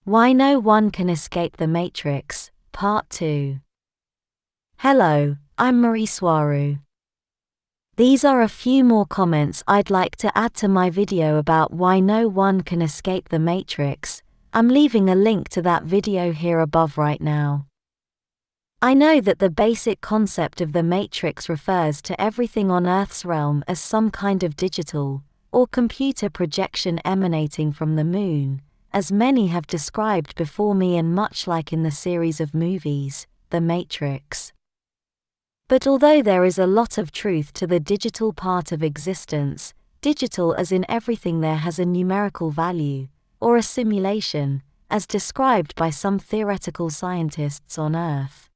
Why No One Can Escape the Matrix, Part 2. Hello, I'm Mari Swaruu. These are a few more comments I'd like to add to my video about why no one can escape the Matrix. I'm leaving a link to that video here above right now. I know that the basic concept of the Matrix refers to everything on Earth's realm as some kind of digital or computer projection emanating from the moon, as many have described before me, and much like in the series of movies, The Matrix. But although there is a lot of truth to the digital part of existence, digital as in everything there has a numerical value, or a simulation, as described by some theoretical scientists on Earth.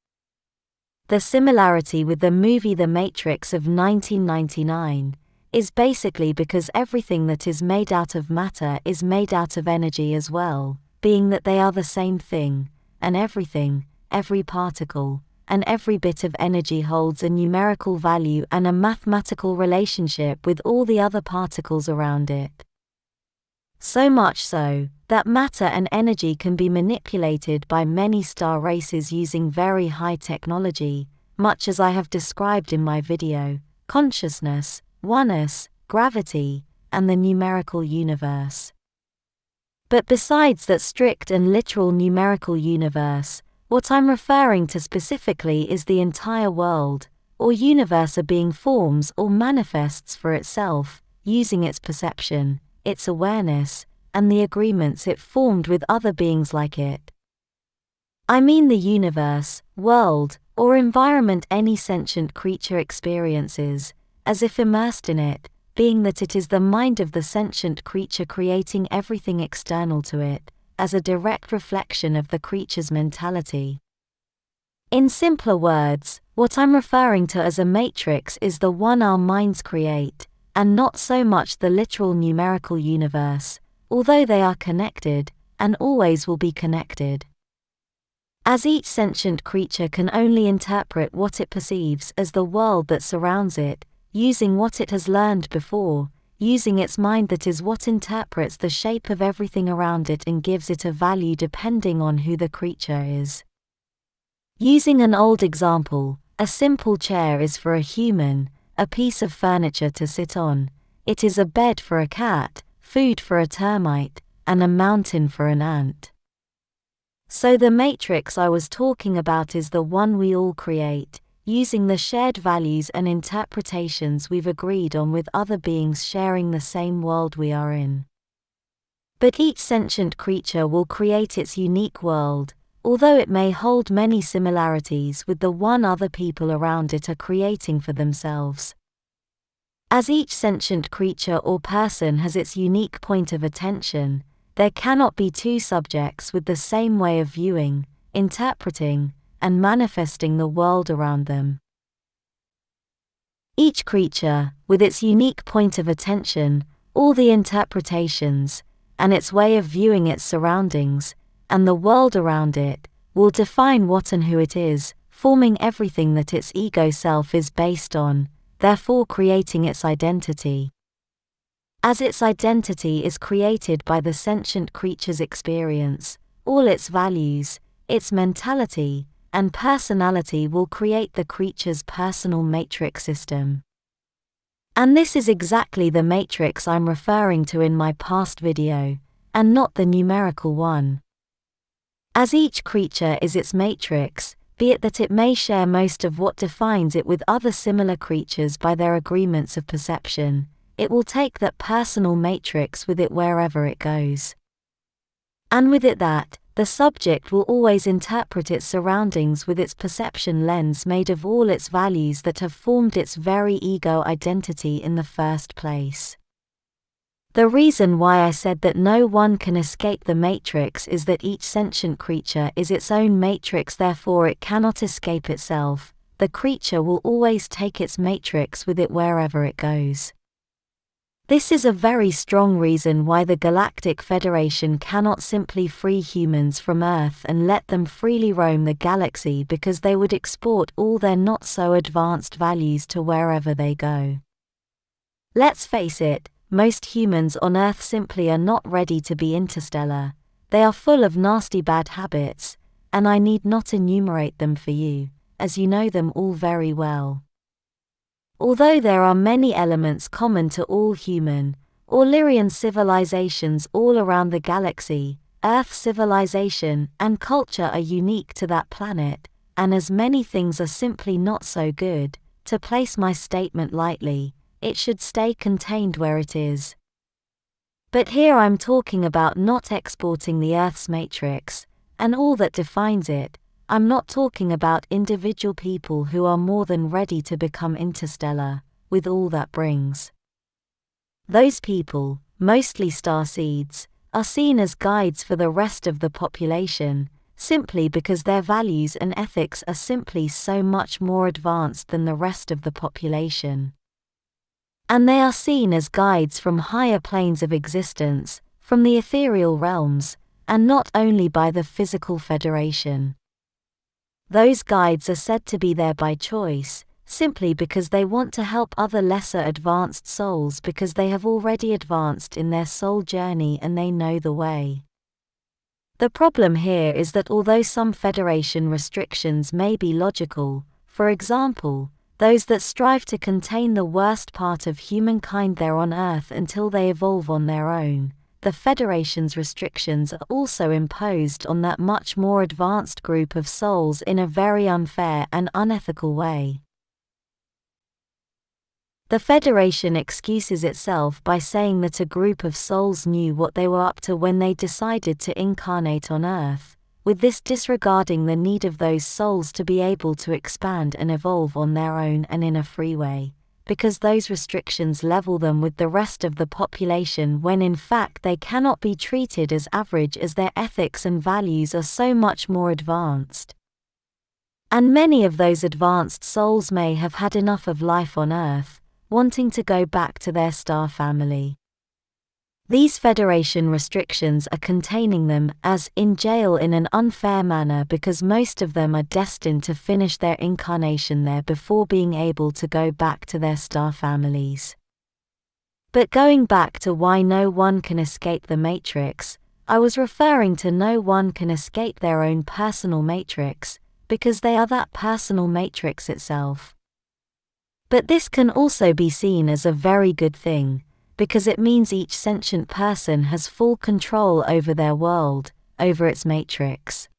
The similarity with the movie The Matrix of 1999 is basically because everything that is made out of matter is made out of energy as well, being that they are the same thing, and everything, every particle, and every bit of energy holds a numerical value and a mathematical relationship with all the other particles around it. So much so, that matter and energy can be manipulated by many star races using very high technology, much as I have described in my video, consciousness, oneness, gravity, and the numerical universe. But besides that strict and literal numerical universe, what I'm referring to specifically is the entire world, or universe, a being forms or manifests for itself, using its perception, its awareness, and the agreements it formed with other beings like it. I mean the universe, world, or environment any sentient creature experiences, as if immersed in it, being that it is the mind of the sentient creature creating everything external to it, as a direct reflection of the creature's mentality. In simpler words, what I'm referring to as a matrix is the one our minds create, and not so much the literal numerical universe, although they are connected, and always will be connected. As each sentient creature can only interpret what it perceives as the world that surrounds it, using what it has learned before, using its mind, that is what interprets the shape of everything around it and gives it a value depending on who the creature is. Using an old example, a simple chair is for a human, a piece of furniture to sit on. It is a bed for a cat, food for a termite, and a mountain for an ant. So the matrix I was talking about is the one we all create, using the shared values and interpretations we've agreed on with other beings sharing the same world we are in. But each sentient creature will create its unique world, although it may hold many similarities with the one other people around it are creating for themselves. As each sentient creature or person has its unique point of attention, there cannot be two subjects with the same way of viewing, interpreting, and manifesting the world around them. Each creature, with its unique point of attention, all the interpretations, and its way of viewing its surroundings, and the world around it, will define what and who it is, forming everything that its ego self is based on, therefore creating its identity. As its identity is created by the sentient creature's experience, all its values, its mentality, and personality will create the creature's personal matrix system. And this is exactly the matrix I'm referring to in my past video, and not the numerical one. As each creature is its matrix, be it that it may share most of what defines it with other similar creatures by their agreements of perception, it will take that personal matrix with it wherever it goes. And with it that, the subject will always interpret its surroundings with its perception lens made of all its values that have formed its very ego identity in the first place. The reason why I said that no one can escape the matrix is that each sentient creature is its own matrix, therefore it cannot escape itself. The creature will always take its matrix with it wherever it goes. This is a very strong reason why the Galactic Federation cannot simply free humans from Earth and let them freely roam the galaxy, because they would export all their not-so-advanced values to wherever they go. Let's face it, most humans on Earth simply are not ready to be interstellar. They are full of nasty bad habits, and I need not enumerate them for you, as you know them all very well. Although there are many elements common to all human, or Lyrian civilizations all around the galaxy, Earth civilization and culture are unique to that planet, and as many things are simply not so good, to place my statement lightly, it should stay contained where it is. But here I'm talking about not exporting the Earth's matrix, and all that defines it. I'm not talking about individual people who are more than ready to become interstellar, with all that brings. Those people, mostly starseeds, are seen as guides for the rest of the population, simply because their values and ethics are simply so much more advanced than the rest of the population. And they are seen as guides from higher planes of existence, from the ethereal realms, and not only by the physical federation. Those guides are said to be there by choice, simply because they want to help other lesser advanced souls because they have already advanced in their soul journey and they know the way. The problem here is that although some Federation restrictions may be logical, for example, those that strive to contain the worst part of humankind there on Earth until they evolve on their own, the Federation's restrictions are also imposed on that much more advanced group of souls in a very unfair and unethical way. The Federation excuses itself by saying that a group of souls knew what they were up to when they decided to incarnate on Earth, with this disregarding the need of those souls to be able to expand and evolve on their own and in a free way, because those restrictions level them with the rest of the population when in fact they cannot be treated as average as their ethics and values are so much more advanced. And many of those advanced souls may have had enough of life on Earth, wanting to go back to their star family. These Federation restrictions are containing them as in jail in an unfair manner because most of them are destined to finish their incarnation there before being able to go back to their star families. But going back to why no one can escape the matrix, I was referring to no one can escape their own personal matrix, because they are that personal matrix itself. But this can also be seen as a very good thing, because it means each sentient person has full control over their world, over its matrix.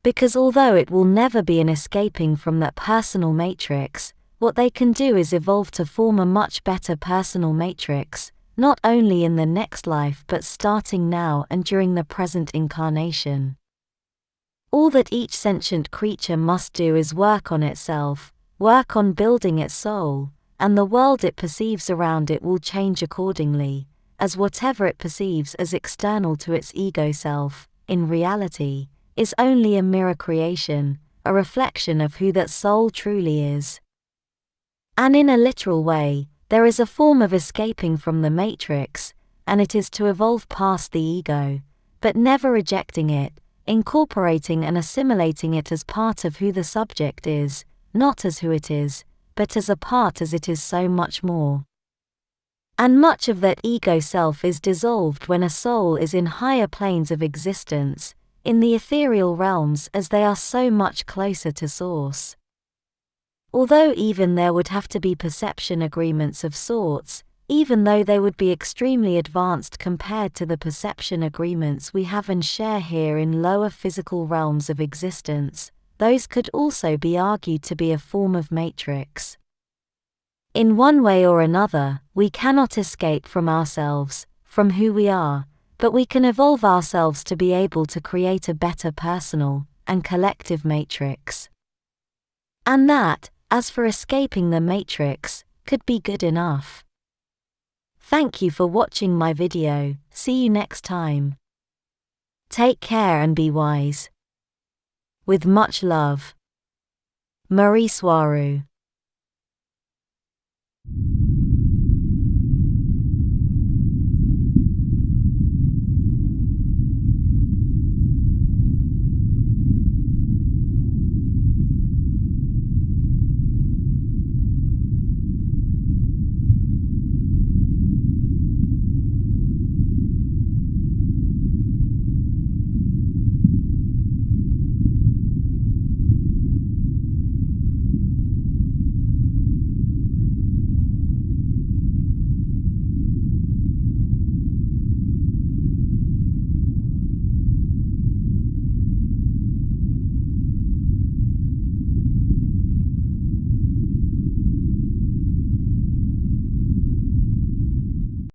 Because although it will never be an escaping from that personal matrix, what they can do is evolve to form a much better personal matrix, not only in the next life but starting now and during the present incarnation. All that each sentient creature must do is work on itself, work on building its soul, and the world it perceives around it will change accordingly, as whatever it perceives as external to its ego self, in reality, is only a mirror creation, a reflection of who that soul truly is. And in a literal way, there is a form of escaping from the matrix, and it is to evolve past the ego, but never rejecting it, incorporating and assimilating it as part of who the subject is, not as who it is, but as a part as it is so much more. And much of that ego self is dissolved when a soul is in higher planes of existence, in the ethereal realms as they are so much closer to source. Although even there would have to be perception agreements of sorts, even though they would be extremely advanced compared to the perception agreements we have and share here in lower physical realms of existence, those could also be argued to be a form of matrix. In one way or another, we cannot escape from ourselves, from who we are, but we can evolve ourselves to be able to create a better personal and collective matrix. And that, as for escaping the matrix, could be good enough. Thank you for watching my video. See you next time. Take care and be wise. With much love. Mari Swaruu.